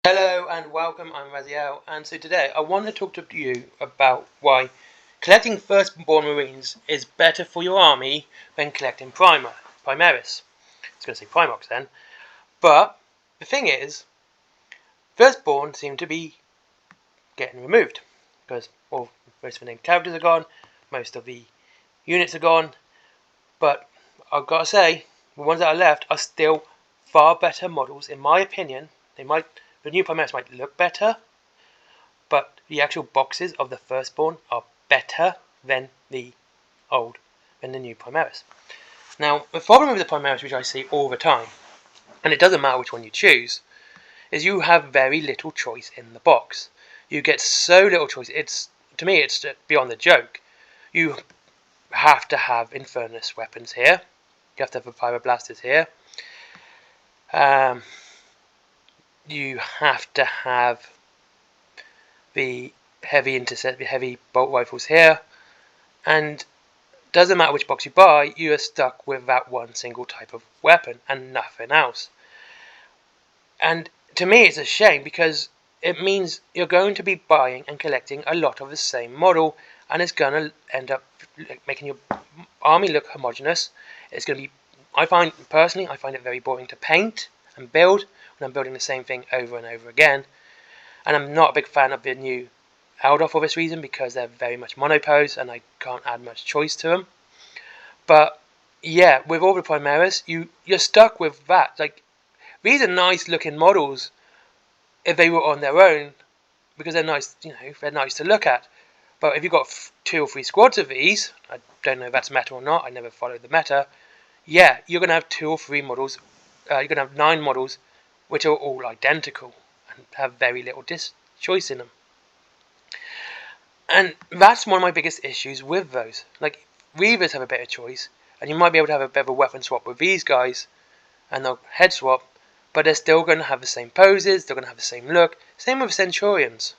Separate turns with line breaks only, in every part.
Hello and welcome, I'm Raziel, and so today I want to talk to you about why collecting firstborn Marines is better for your army than collecting Primaris. I was going to say Primox then, but the thing is, firstborn seem to be getting removed, because most of the named characters are gone, most of the units are gone, but I've got to say, the ones that are left are still far better models in my opinion. The new Primaris might look better, but the actual boxes of the firstborn are better than the new Primaris. Now, the problem with the Primaris, which I see all the time, and it doesn't matter which one you choose, is you have very little choice in the box. You get so little choice. To me, it's beyond the joke. You have to have Infernus weapons here. You have to have the Pyroblasters here. You have to have the heavy bolt rifles here, and doesn't matter which box you buy, you are stuck with that one single type of weapon and nothing else. And to me, it's a shame because it means you're going to be buying and collecting a lot of the same model, and it's going to end up making your army look homogeneous. It's going to be, I find it very boring to paint and build when I'm building the same thing over and over again. And I'm not a big fan of the new Eldar for this reason, because they're very much monopose and I can't add much choice to them. But yeah, with all the Primaris, you're stuck with that. Like, these are nice looking models if they were on their own, because they're nice, they're nice to look at. But if you've got 2 or 3 squads of these, I don't know if that's meta or not, I never followed the meta, yeah, you're going to have 2 or 3 models, you're going to have 9 models which are all identical and have very little choice in them. And that's one of my biggest issues with those. Like, Reavers have a better choice, and you might be able to have a better weapon swap with these guys, and they'll head swap, but they're still going to have the same poses, they're going to have the same look. Same with Centurions.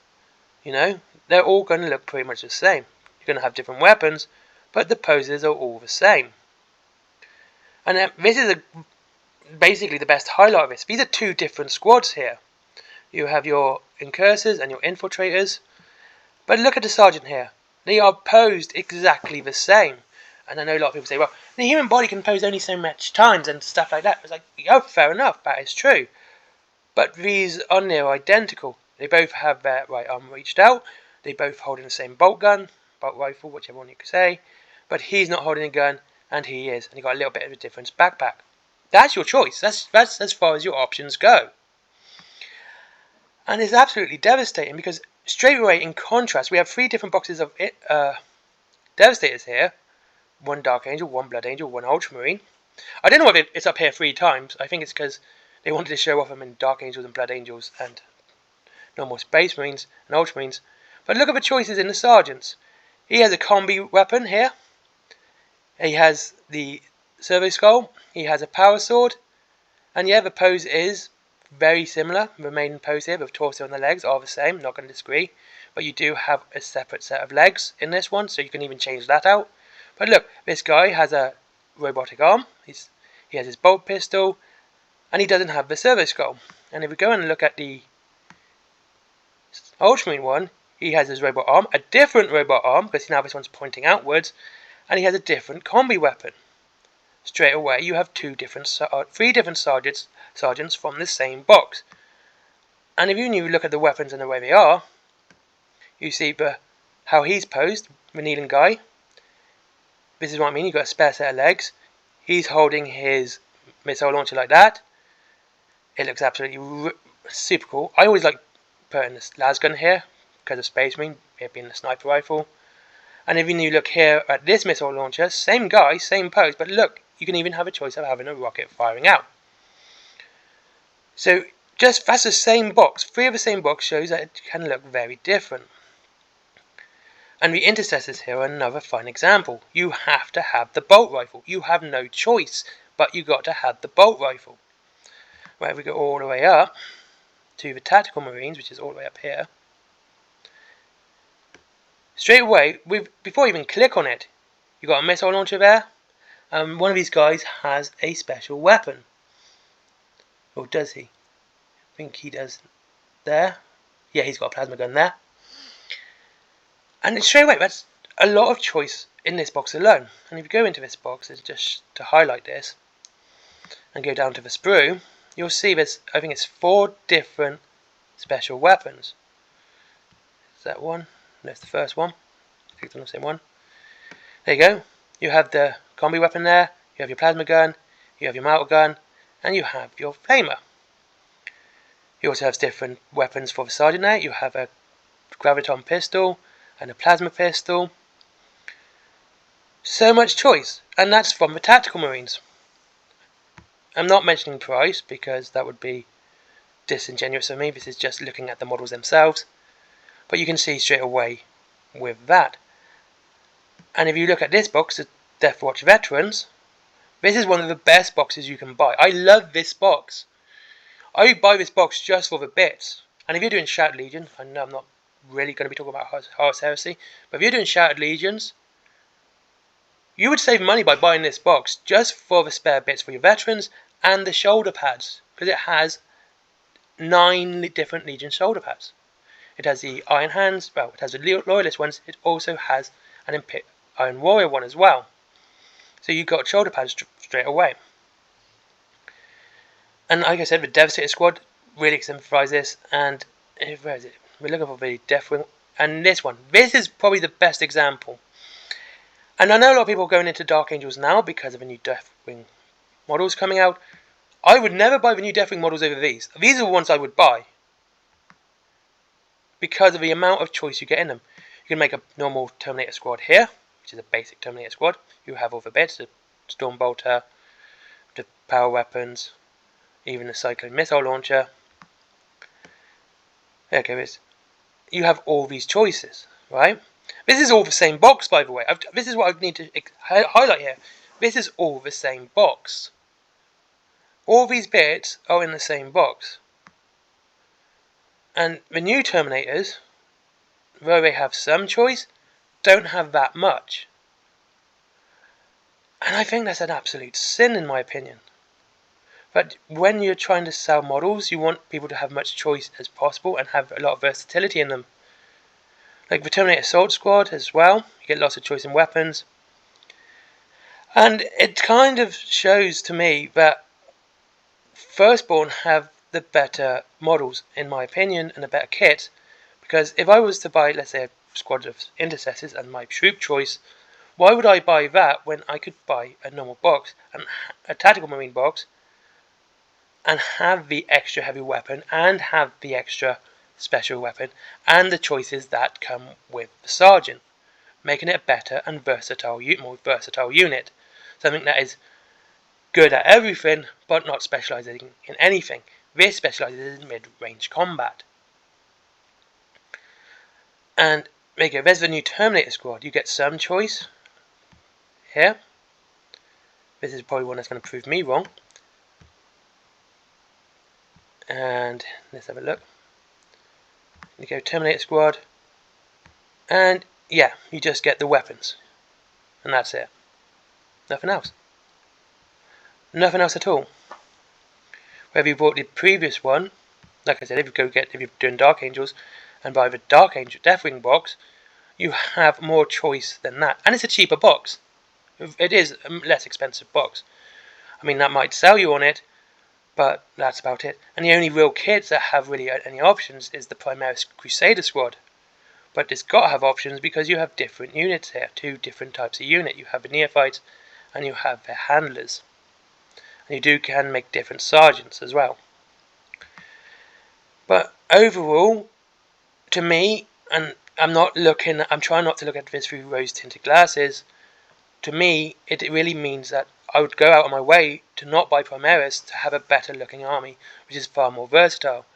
They're all going to look pretty much the same. You're going to have different weapons, but the poses are all the same. And this is basically the best highlight of this. These are 2 different squads here. You have your Incursors and your Infiltrators. But look at the Sergeant here. They are posed exactly the same. And I know a lot of people say, well, the human body can pose only so much times and stuff like that. It's like, oh, fair enough, that is true. But these are near identical. They both have their right arm reached out. They both holding the same bolt rifle, whichever one you could say. But he's not holding a gun, and he is. And he got a little bit of a different backpack. That's your choice. That's as far as your options go. And it's absolutely devastating because straight away, in contrast, we have 3 different boxes of Devastators here. 1 Dark Angel, 1 Blood Angel, 1 Ultramarine. I don't know if it's up here 3 times. I think it's because they wanted to show off them in Dark Angels and Blood Angels and normal Space Marines and Ultramarines. But look at the choices in the Sergeants. He has a combi weapon here. He has the Servo Skull. He has a Power Sword. And yeah, the pose is very similar. The main pose here, the torso and the legs are the same, not going to disagree. But you do have a separate set of legs in this one, so you can even change that out. But look, this guy has a robotic arm. He has his bolt pistol, and he doesn't have the Servo Skull. And if we go and look at the Ultramarine one, he has his robot arm, a different robot arm, because now this one's pointing outwards, and he has a different combi weapon. Straight away, you have 3 different sergeants from the same box. And if you look at the weapons and the way they are, you see how he's posed, the kneeling guy. This is what I mean, you've got a spare set of legs. He's holding his missile launcher like that. It looks absolutely super cool. I always like putting this lasgun here because of Space Marine, it being a sniper rifle. And if you look here at this missile launcher, same guy, same pose, but look, you can even have a choice of having a rocket firing out. So that's the same box. 3 of the same box shows that it can look very different. And the Intercessors here are another fine example. You have to have the bolt rifle. You have no choice, but you got to have the bolt rifle. Right, we go all the way up to the Tactical Marines, which is all the way up here. Straight away, before you even click on it, you got a missile launcher there. One of these guys has a special weapon. Or does he? I think he does. there. Yeah, he's got a plasma gun there. And straight away, that's a lot of choice in this box alone. And if you go into this box, it's just to highlight this, and go down to the sprue, you'll see there's, I think it's 4 different special weapons. Is that one? No, it's the first one. I clicked on the same one. There you go. You have the combi weapon there, you have your plasma gun, you have your mortar gun, and you have your flamer. You also have different weapons for the sergeant there. You have a graviton pistol and a plasma pistol. So much choice, and that's from the tactical marines. I'm not mentioning price because that would be disingenuous of me. This is just looking at the models themselves. But you can see straight away with that. And if you look at this box, the Death Watch Veterans, this is one of the best boxes you can buy. I love this box. I buy this box just for the bits. And if you're doing Shattered Legion, I know I'm not really going to be talking about Horus Heresy, but if you're doing Shattered Legions, you would save money by buying this box just for the spare bits for your veterans and the shoulder pads, because it has 9 different Legion shoulder pads. It has the Iron Hands, well, it has the Loyalist ones, it also has an Iron Warrior one as well. So you got shoulder pads straight away. And like I said, the Devastator Squad really exemplifies this, and where is it? We're looking for the Deathwing, and this one. This is probably the best example. And I know a lot of people are going into Dark Angels now because of the new Deathwing models coming out. I would never buy the new Deathwing models over these. These are the ones I would buy because of the amount of choice you get in them. You can make a normal Terminator Squad here, which is a basic Terminator Squad. You have all the bits, the Stormbolter, the power weapons, even the Cyclone Missile Launcher. Okay, you have all these choices, right? This is all the same box, by the way. This is what I need to highlight here. This is all the same box. All these bits are in the same box. And the new Terminators, though they have some choice, don't have that much. And I think that's an absolute sin, in my opinion. But when you're trying to sell models, you want people to have much choice as possible and have a lot of versatility in them. Like the Terminator Assault Squad as well, you get lots of choice in weapons. And it kind of shows to me that Firstborn have the better models, in my opinion, and a better kit. Because if I was to buy, let's say, a squad of Intercessors and my troop choice, why would I buy that when I could buy a normal box, and a Tactical Marine box, and have the extra heavy weapon, and have the extra special weapon, and the choices that come with the Sergeant, making it a better and more versatile unit. Something that is good at everything, but not specialising in anything. This specialises in mid-range combat. And there's the new Terminator Squad. You get some choice here. This is probably one that's going to prove me wrong. And let's have a look. You go Terminator Squad, and yeah, you just get the weapons, and that's it. Nothing else. Nothing else at all. Whether you bought the previous one, like I said, if you're doing Dark Angels and buy the Dark Angel Deathwing box, you have more choice than that, and it's a cheaper box. It is a less expensive box. I mean, that might sell you on it, but that's about it. And the only real kits that have really any options is the Primaris Crusader Squad. But it's got to have options because you have different units here, 2 different types of unit. You have the Neophytes and you have their Handlers. And you can make different Sergeants as well. But overall, to me, and I'm trying not to look at this through rose-tinted glasses, to me, it really means that I would go out of my way to not buy Primaris to have a better looking army, which is far more versatile.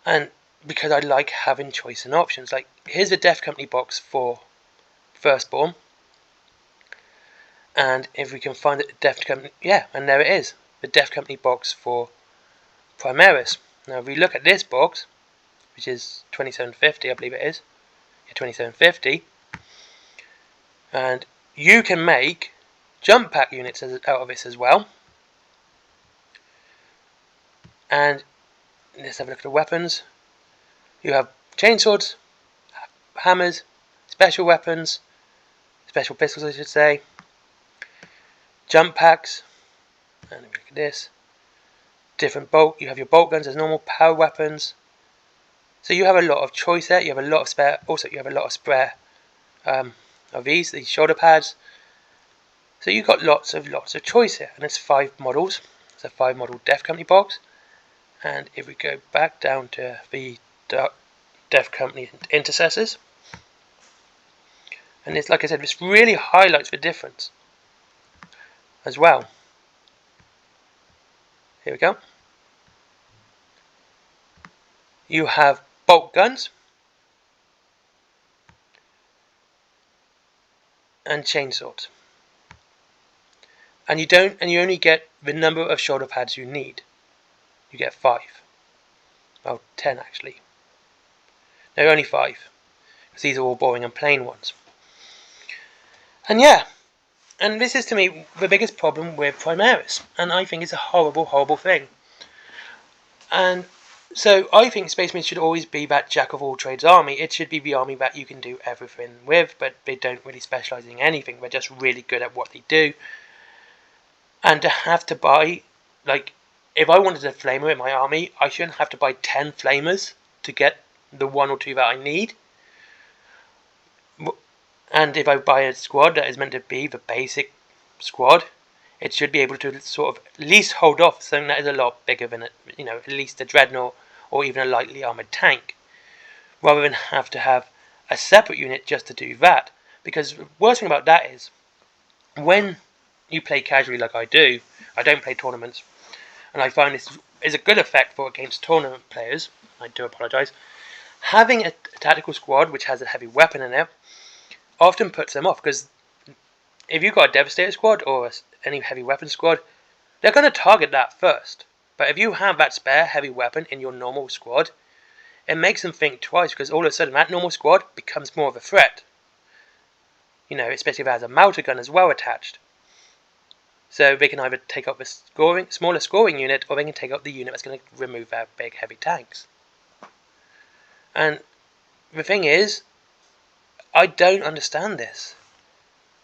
And because I like having choice and options. Like, here's the Death Company box for Firstborn. And if we can find the Death Company, yeah, and there it is. The Death Company box for Primaris. Now, if we look at this box, which is 2750, I believe it is. Yeah, 2750. And you can make jump pack units out of this as well. And let's have a look at the weapons. You have chainsaws, hammers, special weapons, special pistols I should say, jump packs, and look at this, different bolt, you have your bolt guns as normal, power weapons, so you have a lot of choice there, you have a lot of spare, also you have a lot of spare of these shoulder pads, so you've got lots of choice here, and it's 5 models, it's a 5 model Def Company box, and if we go back down to the Def Company intercessors, and it's like I said, this really highlights the difference as well. Here we go. You have bolt guns and chainsaws, and you only get the number of shoulder pads you need. You get 5. Well, 10 actually. No, only 5, because these are all boring and plain ones. And yeah, and this is to me the biggest problem with Primaris, and I think it's a horrible, horrible thing. And so I think Space Marines should always be that jack of all trades army. It should be the army that you can do everything with, but they don't really specialise in anything. They're just really good at what they do. And to have to buy, like, if I wanted a flamer in my army, I shouldn't have to buy 10 flamers to get the 1 or 2 that I need. And if I buy a squad that is meant to be the basic squad, it should be able to sort of at least hold off something that is a lot bigger than it, at least a dreadnought or even a lightly armoured tank, rather than have to have a separate unit just to do that. Because the worst thing about that is, when you play casually like I do, I don't play tournaments, and I find this is a good effect for against tournament players, I do apologise, having a tactical squad which has a heavy weapon in it often puts them off, because if you've got a Devastator squad or any heavy weapon squad, they're going to target that first. But if you have that spare heavy weapon in your normal squad, it makes them think twice, because all of a sudden that normal squad becomes more of a threat. Especially if it has a melter gun as well attached. So they can either take up the smaller scoring unit, or they can take up the unit that's going to remove their big heavy tanks. And the thing is, I don't understand this.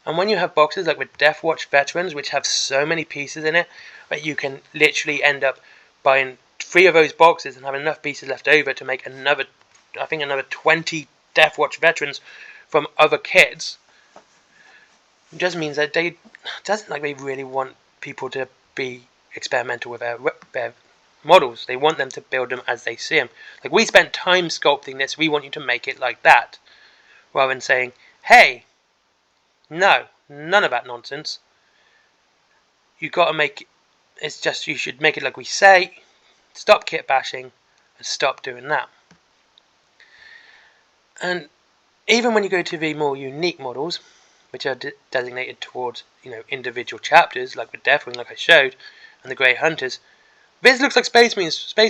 And when you have boxes like with Death Watch Veterans, which have so many pieces in it, that you can literally end up buying 3 of those boxes and have enough pieces left over to make another 20 Death Watch Veterans from other kits, it just means that they really want people to be experimental with their models. They want them to build them as they see them. Like, we spent time sculpting this, we want you to make it like that, rather than saying, hey, no, none of that nonsense. You should make it like we say. Stop kit bashing and stop doing that. And even when you go to the more unique models, which are designated towards individual chapters, like the Deathwing, like I showed, and the Grey Hunters, this looks like Space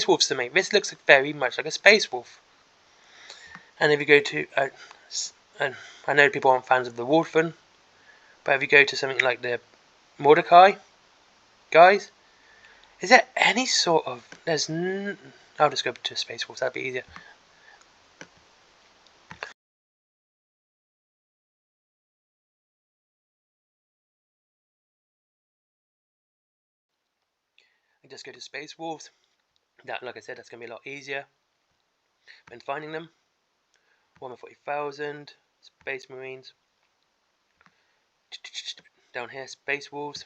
Wolves to me. This looks very much like a Space Wolf. And if you go to, and I know people aren't fans of the Wolfen, but if you go to something like the Mordecai guys, is there any sort of... I'll just go to Space Wolves, that'd be easier. I just go to Space Wolves. That, like I said, that's going to be a lot easier when finding them. 140,000 Space Marines. Down here, Space Wolves.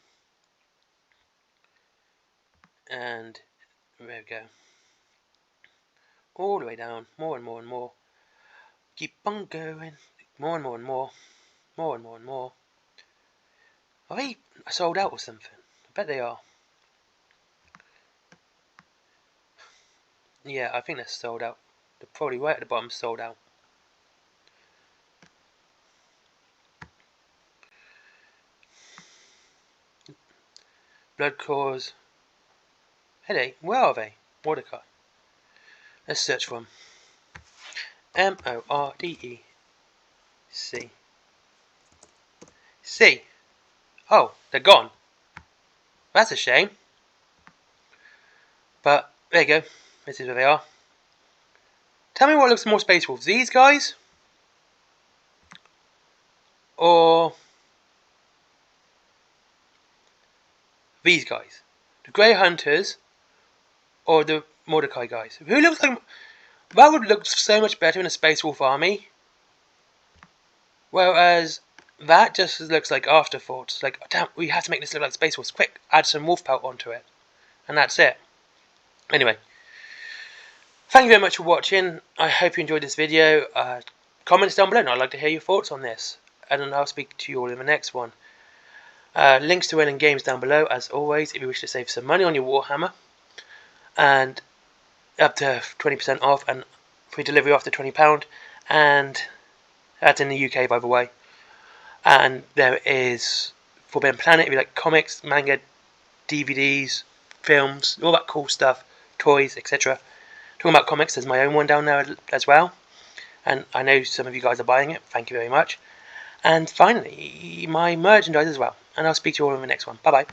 And there we go. All the way down, more and more and more. Keep on going. More and more and more. More and more and more. Are they sold out or something? I bet they are. Yeah, I think they're sold out. They're probably right at the bottom, sold out. Blood Claws. Hey, where are they? Mordecai. Let's search for them. Mordec. C. Oh, they're gone. That's a shame. But there you go. This is where they are. Tell me what looks more Space Wolves, these guys or these guys, the Grey Hunters or the Mordecai guys. Who looks like that would look so much better in a Space Wolf army, whereas that just looks like afterthoughts. Like, oh, damn, we have to make this look like Space Wolves. Quick, add some wolf pelt onto it, and that's it. Anyway, thank you very much for watching. I hope you enjoyed this video. Comments down below, and I'd like to hear your thoughts on this. And then I'll speak to you all in the next one. Links to winning games down below, as always, if you wish to save some money on your Warhammer. And up to 20% off, and free delivery after £20. And that's in the UK, by the way. And there is Forbidden Planet, if you like comics, manga, DVDs, films, all that cool stuff, toys, etc. Talking about comics, there's my own one down there as well. And I know some of you guys are buying it. Thank you very much. And finally, my merchandise as well. And I'll speak to you all in the next one. Bye-bye.